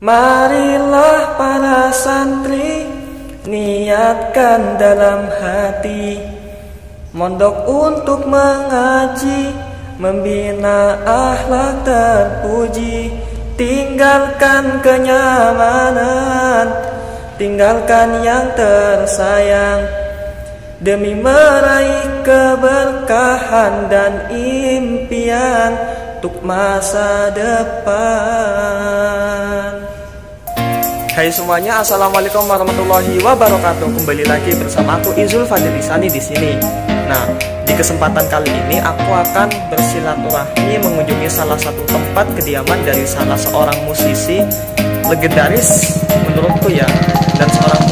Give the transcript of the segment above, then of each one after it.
Marilah para santri, niatkan dalam hati, mondok untuk mengaji, membina akhlak terpuji. Tinggalkan kenyamanan, tinggalkan yang tersayang, demi meraih keberkahan dan impian untuk masa depan. Hai semuanya, assalamualaikum warahmatullahi wabarakatuh. Kembali lagi bersama aku Izul Fadlisani di sini. Nah, di kesempatan kali ini aku akan bersilaturahmi mengunjungi salah satu tempat kediaman dari salah seorang musisi legendaris menurutku ya, dan seorang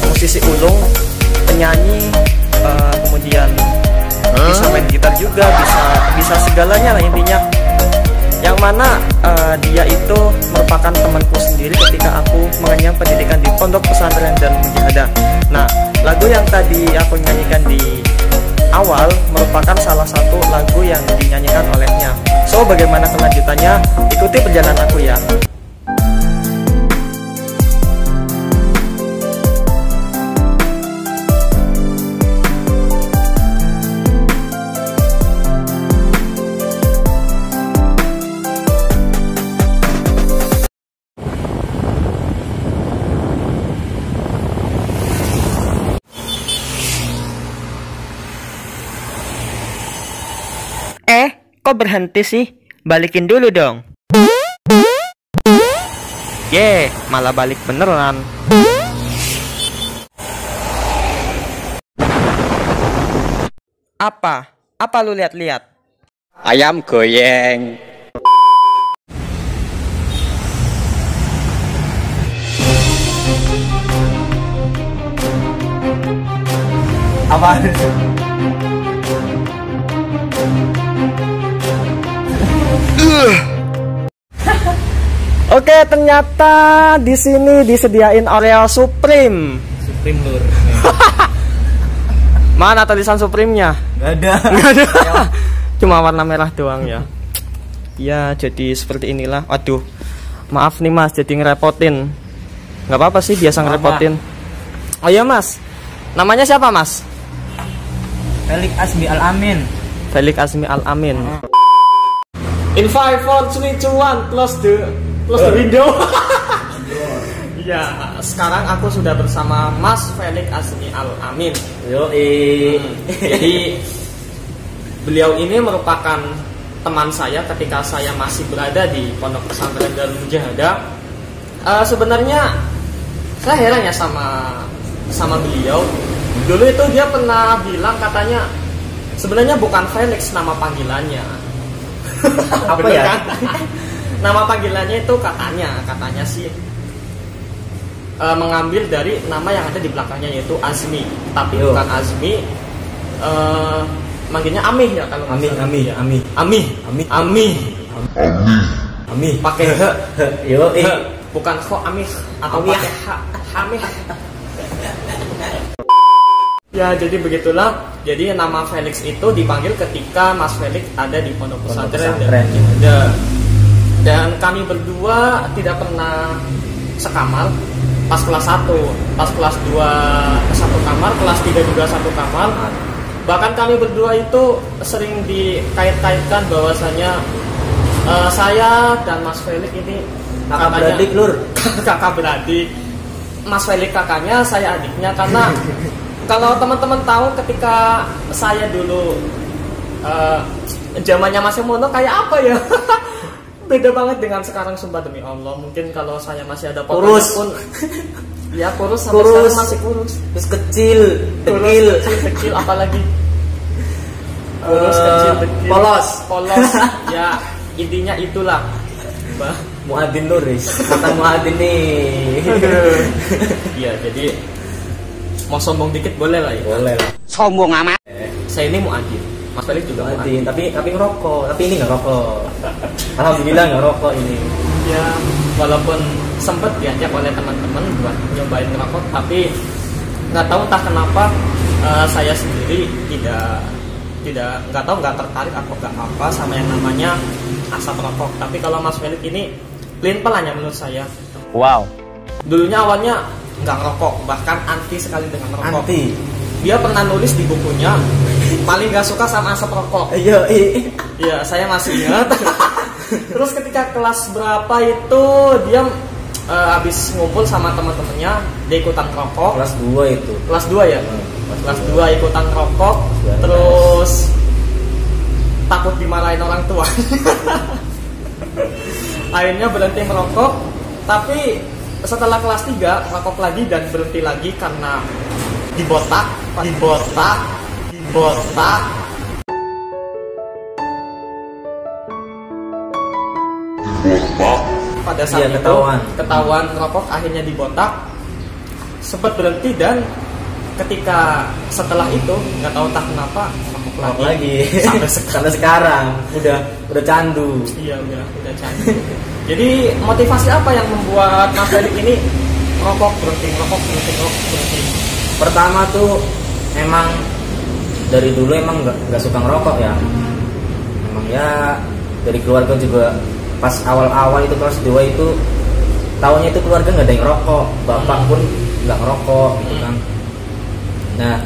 musisi ulung, penyanyi, kemudian bisa main gitar juga, bisa segalanya lah intinya. Yang mana dia itu merupakan temanku sendiri ketika aku mengenyam pendidikan di Pondok Pesantren Darul Mujahadah. Nah, lagu yang tadi aku nyanyikan di awal merupakan salah satu lagu yang dinyanyikan olehnya. So, bagaimana kelanjutannya? Ikuti perjalanan aku ya. Kok berhenti sih? Balikin dulu dong. Malah balik beneran. Apa? Apa lu lihat-lihat? Ayam goyeng. Apa? Oke, ternyata di sini disediain Oreo Supreme. Supreme lur. Mana tulisan Supreme-nya? Gak ada. Cuma warna merah doang ya. Ya, jadi seperti inilah. Aduh, maaf nih Mas, jadi ngerepotin. Nggak apa-apa sih, biasa ngerepotin. Oh iya Mas, namanya siapa Mas? Felix Azmi Al-Amin. Felix Azmi Al-Amin. In 5, 4, 3, 2, 1, close the window. Ya, sekarang aku sudah bersama Mas Felix Azmi Al-Amin. Jadi beliau ini merupakan teman saya ketika saya masih berada di Pondok Pesantren Darul Mujahadah. Sebenarnya saya heran ya sama beliau. Dulu itu dia pernah bilang katanya sebenarnya bukan Felix nama panggilannya. Apa ya? Kan? Nama panggilannya itu katanya sih mengambil dari nama yang ada di belakangnya, yaitu Azmi. Tapi bukan Azmi, manggilnya Amih ya kalau Ami. Pakai h. Bukan kho Amih atau pakai h. Amih. Ya, jadi begitulah. Jadi nama Felix itu dipanggil ketika Mas Felix ada di Pondok Pesantren. Dan kami berdua tidak pernah sekamar pas kelas 1. Pas kelas 2 satu kamar, kelas 3 juga satu kamar. Bahkan kami berdua itu sering dikait-kaitkan bahwasanya saya dan Mas Felix ini kakak beradik lur. Kakak beradik. Mas Felix kakaknya, saya adiknya. Karena kalau teman-teman tahu ketika saya dulu zamannya masih mono kayak apa ya? Beda banget dengan sekarang, sumpah demi Allah. Mungkin kalau saya masih ada kurus pun ya kurus sampai sekarang masih kurus. Terus kecil, apalagi kurus, kecil, polos. Ya, intinya itulah. Muadzin Nuris, kata muadzin nih. Iya, jadi mau sombong dikit boleh lah ya. Boleh lah. Sombong amat. Saya ini muadzin. Mas Felix juga muadzin, tapi ngerokok. Tapi ini nggak rokok. Alhamdulillah nggak rokok ini. Ya, walaupun sempet diajak oleh teman-teman buat nyobain ngerokok, tapi nggak tahu entah kenapa saya sendiri nggak tertarik atau nggak apa sama yang namanya asap rokok. Tapi kalau Mas Felix ini pelan ya menurut saya. Wow. Dulunya awalnya nggak ngerokok, bahkan anti sekali dengan rokok. Anti. Dia pernah nulis di bukunya paling nggak suka sama asap rokok. Iya, saya masih ingat. Terus ketika kelas berapa itu dia habis ngumpul sama teman-temannya, dia ikutan rokok. Kelas 2 itu. Kelas 2 ya? Kelas 2 ikutan rokok, terus takut dimarahin orang tua. Akhirnya berhenti merokok, tapi setelah kelas 3 rokok lagi dan berhenti lagi karena dibotak. Pada saat itu ketahuan rokok, akhirnya dibotak, sempat berhenti, dan ketika setelah itu nggak tahu entah kenapa rokok lagi. sampai sekarang udah candu. Iya, udah candu. Jadi motivasi apa yang membuat Mas Felix ini rokok berhenti? Pertama tuh emang dari dulu emang nggak suka ngerokok ya. Emang ya dari keluarga juga pas awal-awal itu kelas 2 itu tahunnya itu keluarga nggak ada yang ngerokok, bapak pun nggak ngerokok gitu kan. Nah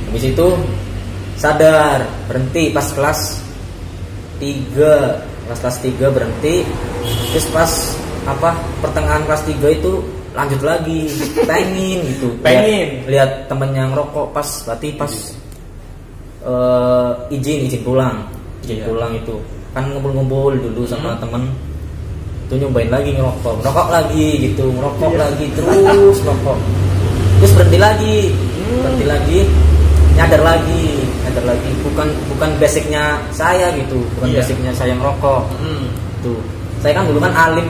habis itu sadar berhenti pas kelas 3 berhenti. Terus pas pertengahan kelas 3 itu lanjut lagi, pengen gitu. Lihat temennya ngerokok pas izin pulang itu kan ngumpul itu sama temen itu, nyobain lagi ngerokok lagi gitu, lagi terus rokok, terus berhenti lagi, nyadar lagi bukan basicnya saya gitu, basicnya saya ngerokok. Tuh saya kan dulu kan alim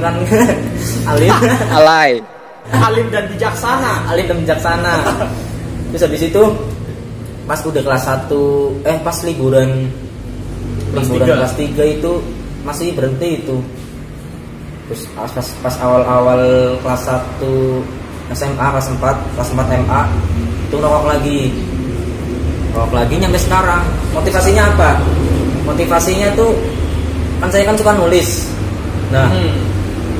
alim dan bijaksana. Terus habis itu pas udah kelas 1 pas liburan kelas 3 itu masih berhenti itu. Terus pas awal kelas 1 SMA, kelas 4 MA itu rokok lagi nyampe sekarang. Motivasinya apa? Motivasinya tuh kan saya kan suka nulis. Nah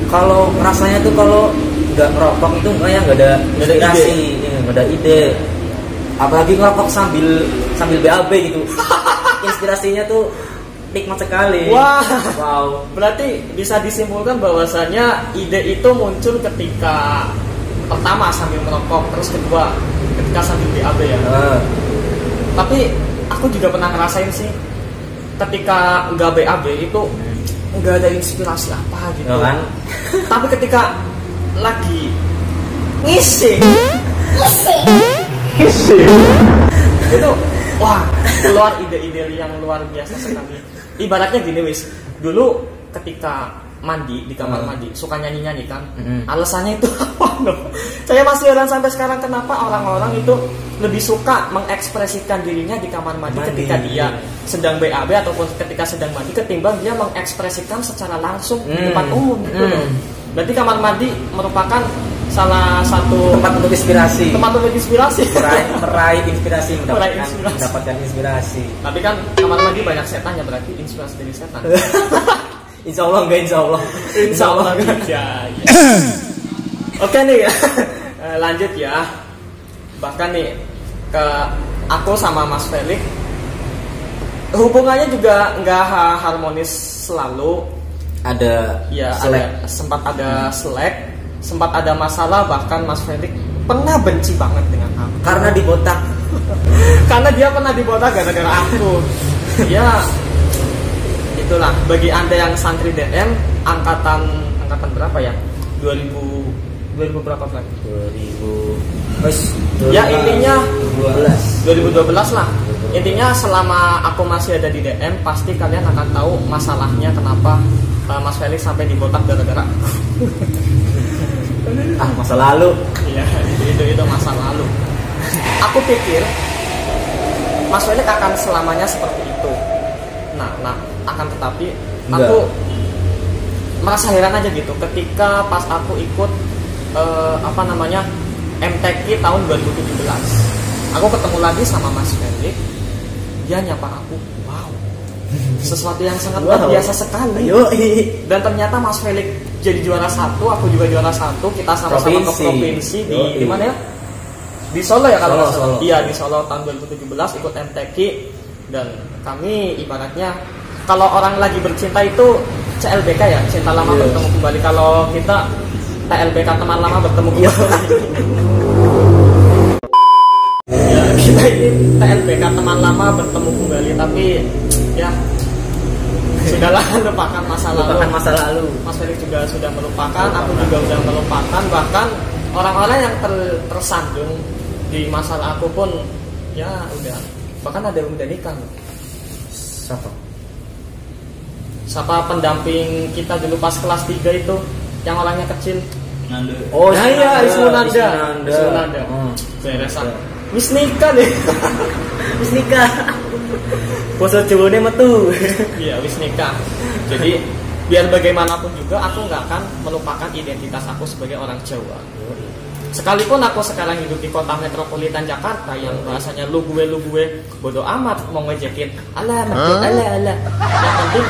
kalau rasanya tuh kalau nggak ngerokok itu nggak ada inspirasi, nggak ada ide. Apalagi ngerokok sambil BAB gitu. Inspirasinya tuh nikmat sekali. Wow. Berarti bisa disimpulkan bahwasanya ide itu muncul ketika pertama sambil merokok, terus kedua ketika sambil BAB ya. Tapi aku juga pernah ngerasain sih, ketika nggak BAB itu nggak ada inspirasi apa gitu kan. Tapi ketika lagi ngisi itu wah, keluar ide-ide yang luar biasa sekali. Ibaratnya gini wis, dulu ketika mandi di kamar mandi suka nyanyi kan. Alasannya itu apa loh? Saya masih heran sampai sekarang kenapa orang-orang itu lebih suka mengekspresikan dirinya di kamar mandi ketika dia sedang BAB ataupun ketika sedang mandi ketimbang dia mengekspresikan secara langsung di depan umum gitu loh. Berarti kamar mandi merupakan salah satu tempat untuk inspirasi. Meraih inspirasi, mendapatkan inspirasi. Tapi kan kamar mandi banyak setannya, berarti inspirasi dari setan. Insya Allah ya. Oke nih ya. Lanjut ya. Bahkan nih ke aku sama Mas Felix hubungannya juga nggak harmonis selalu. Sempat ada selek, sempat ada masalah, bahkan Mas Felix pernah benci banget dengan aku karena dibotak. Karena dia pernah dibotak gara-gara aku. Ya itulah, bagi Anda yang santri DM angkatan berapa ya? 2000 berapa Frank? 2000. Ya intinya 2012 lah. Intinya selama aku masih ada di DM pasti kalian akan tahu masalahnya kenapa Mas Felix sampai dibotak gara-gara aku. Masa lalu. Iya, itu masa lalu. Aku pikir Mas Felix akan selamanya seperti itu. Nah, akan tetapi aku merasa heran aja gitu ketika pas aku ikut MTQ tahun 2017. Aku ketemu lagi sama Mas Felix. Dia nyapa aku. Wow. Sesuatu yang sangat luar biasa sekali. Dan ternyata Mas Felix jadi juara 1, aku juga juara 1. Kita sama-sama ke provinsi di mana ya? Di Solo ya kalau nggak salah. Iya, di Solo tahun 2017 ikut MTQ, dan kami ibaratnya kalau orang lagi bercinta itu CLBK ya, cinta lama bertemu kembali. Kalau kita TLBK, teman lama bertemu kembali. Ya, kita ini TLBK, teman lama bertemu kembali, tapi ya sudahlah, lupakan masa lalu. Mas Felix juga sudah melupakan, aku juga sudah melupakan, bahkan orang-orang yang tersandung di masalah aku pun ya udah, bahkan ada yang udah nikah. Siapa pendamping kita dulu pas kelas 3 itu yang orangnya kecil? Nanda. Oh iya, Ismunanda. Beresan. Wis nikah deh. Wis nikah. Basa Jawane metu. Iya, wis nikah. Jadi biar bagaimanapun juga aku nggak akan melupakan identitas aku sebagai orang Jawa. Sekalipun aku sekarang hidup di kota metropolitan Jakarta yang bahasanya lu gue bodoh amat, mau ngejekin ala. Yang penting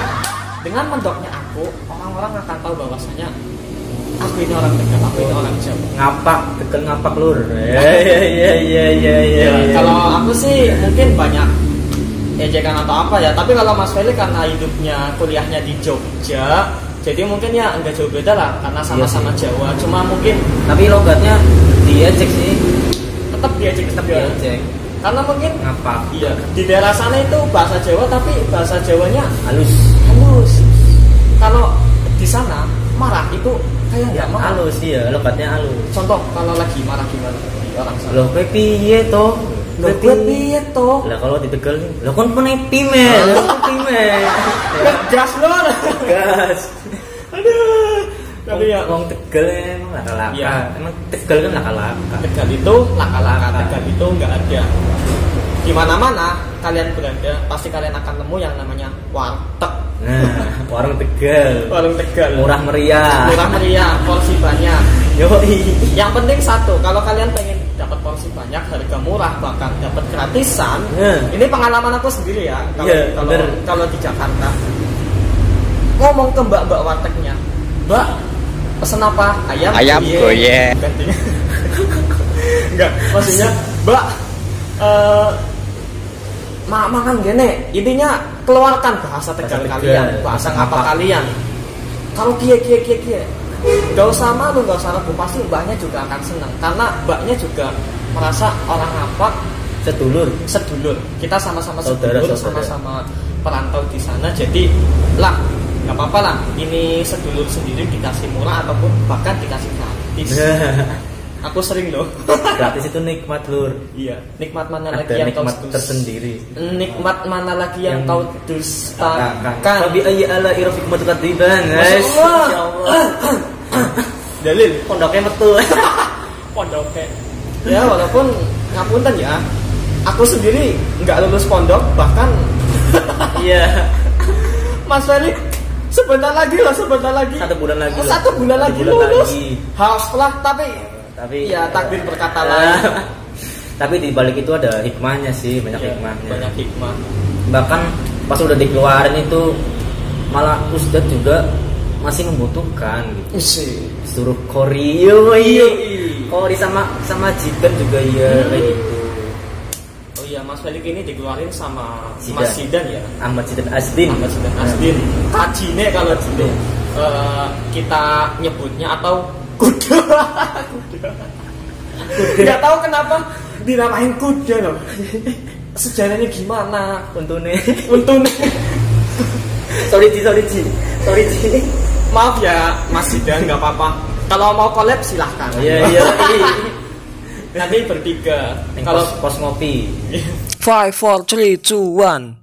dengan mendoknya aku, orang-orang akan tahu bahwasanya aku ini orang Tegal, aku ini orang Jawa. Tegal ngapak lur. Iya. Kalau aku sih mungkin banyak ejekan atau apa ya, tapi kalau Mas Felix karena hidupnya kuliahnya di Jogja, jadi mungkin ya enggak jauh beda lah, karena sama-sama Jawa. Cuma mungkin tapi logatnya diejek sih. Tetap diejek. Karena mungkin ngapak. Iya, di daerah sana itu bahasa Jawa, tapi bahasa Jawanya halus. Kalau di sana marah itu kayak nggak marah. Halus, iya, logatnya halus. Contoh kalau lagi marah gimana di orang sana? Loh, kowe piye to? Lah kalau di Tegal nih, lah kon penepi men. Gas lor. Gas. Aduh. Tapi ya wong Tegal emang laka-laka. Ya. Emang Tegal kan laka-laka. Tegal itu laka-laka. Tegal itu nggak ada. Di mana-mana kalian berada, pasti kalian akan nemu yang namanya warteg. Nah, warung Tegal. Murah meriah, porsi banyak. Yoi. Yang penting satu, kalau kalian pengen dapat porsi banyak, harga murah, bahkan dapat gratisan. Ini pengalaman aku sendiri ya. Kalau di Jakarta, ngomong ke mbak wartegnya, Mbak, pesen apa? Ayam goyek. Enggak, maksudnya Mbak, makan gini, intinya keluarkan bahasa Tegal kalian, bahasa ngapa kalian. Kalau kie, gak usah malu, gak usah ragu, pasti mbaknya juga akan senang, karena mbaknya juga merasa orang apa sedulur. Kita sama-sama sedulur, sama-sama perantau di sana, jadi lah nggak apa-apa lah. Ini sedulur sendiri dikasih murah ataupun bahkan dikasih gratis. Aku sering loh. Gratis itu nikmat lur. Iya. Nikmat mana ada lagi yang nikmat tersendiri. Nikmat mana lagi yang kau dustakan? Tapi ayy ala irafik matukan guys. Masyaallah. Dalil pondoknya betul. Pondoknya. Ya walaupun ngapunten ya, aku sendiri nggak lulus pondok, bahkan iya. Mas Felix sebentar lagi. 1 bulan lagi. 1 bulan lagi lulus. Hauslah, tapi ya takdir berkata lain. Tapi di balik itu ada hikmahnya sih, banyak hikmah. Bahkan pas udah dikeluarin itu malah ustadz juga masih membutuhkan gitu. Suruh kori sama jidan juga ya kayak gitu. Oh iya, Mas Felix ini dikeluarin sama Mas Sidan ya. Ahmad Sidan Asdin. Kajine kalau gitu. Kita nyebutnya atau kuda. Nggak tahu kenapa dinamain kuda loh. Sejarahnya gimana? Untune. Sorry Ci. Maaf ya Mas Sidan, nggak apa-apa. Kalau mau collab silahkan. Iya. Nanti bertiga. Kalau pos ngopi. 5, 4, 3, 2, 1.